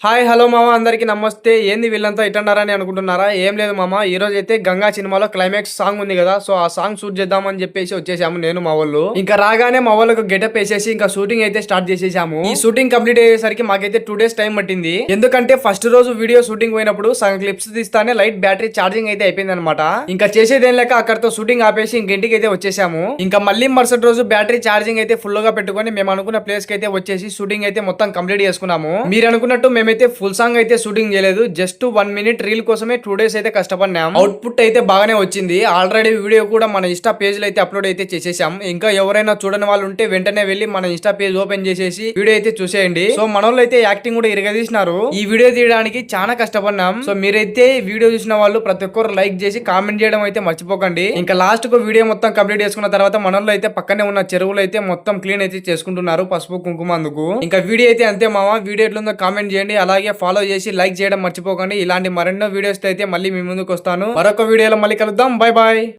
Hi hello మామ అందరికి నమస్తే. ఏంది వీళ్ళంతా ఇట్టన్నారని అనుకుంటున్నారా? ఏం లేదు మామ, ఈ రోజు అయితే గంగా సినిమాలో క్లైమాక్స్ సాంగ్ ఉంది కదా, సో ఆ సాంగ్ షూట్ చేద్దామని చెప్పేసి వచ్చేసాము నేను మా వాళ్ళు. ఇంకా రాగానే మా వాళ్ళకు గెటప్ వేసేసి ఇంకా షూటింగ్ అయితే స్టార్ట్ చేసేసాము. ఈ షూటింగ్ కంప్లీట్ అయ్యేసరికి మాకైతే 2 days టైం పట్టింది. ఎందుకంటే ఫస్ట్ రోజు వీడియో షూటింగ్ పోయినప్పుడు సగం క్లిప్స్ తీస్తానే లైట్ బ్యాటరీ ఛార్జింగ్ అయితే అయిపోయింది అనమాట. ఇంకా చేసేదేం లేక అక్కడతో షూటింగ్ ఆపేసి ఇంటికి అయితే వచ్చేసాము. ఇంకా మళ్ళీ మరుసటి రోజు బ్యాటరీ ఛార్జింగ్ అయితే ఫుల్ గా పెట్టుకొని మేము అనుకున్న ప్లేస్ కి అయితే వచ్చేసి షూటింగ్ అయితే మొత్తం కంప్లీట్ చేసుకున్నాము. మీరు అనుకున్నట్టు మేమైతే ఫుల్ సాంగ్ అయితే షూటింగ్ చేయలేదు, జస్ట్ 1 minute రీల్ కోసమే 2 days అయితే కష్టపడినాం. అవుట్పుట్ అయితే బాగానే వచ్చింది. ఆల్రెడీ వీడియో కూడా మన ఇన్స్టా పేజ్ లో అయితే అప్లోడ్ అయితే చేసేసాం. ఇంకా ఎవరైనా చూడని వాళ్ళు ఉంటే వెంటనే వెళ్ళి మన ఇన్స్టా పేజ్ ఓపెన్ చేసేసి వీడియో అయితే చూసేయండి. సో మనోళ్ళు అయితే యాక్టింగ్ కూడా ఇరగదీసినారు. ఈ వీడియో తీయడానికి చాలా కష్టపడినాం. సో మీరైతే వీడియో చూసిన వాళ్ళు ప్రతి ఒక్కరు లైక్ చేసి కామెంట్ చేయడం అయితే మర్చిపోకండి. ఇంకా లాస్ట్ కు వీడియో మొత్తం కంప్లీట్ చేసుకున్న తర్వాత మనోళ్ళు అయితే పక్కనే ఉన్న చెరువులు అయితే మొత్తం క్లీన్ అయితే చేసుకుంటున్నారు పసుపు కుంకుమ అందుకు. ఇంకా వీడియో అయితే అంతే మామ. వీడియో ఎట్లుందో కామెంట్ చేయండి, అలాగే ఫాలో చేసి లైక్ చేయడం మర్చిపోకండి. ఇలాంటి మరెన్నో వీడియోస్ అయితే మళ్ళీ మీ ముందుకు వస్తాను. మరొక వీడియోలో మళ్ళీ కలుద్దాం. Bye bye.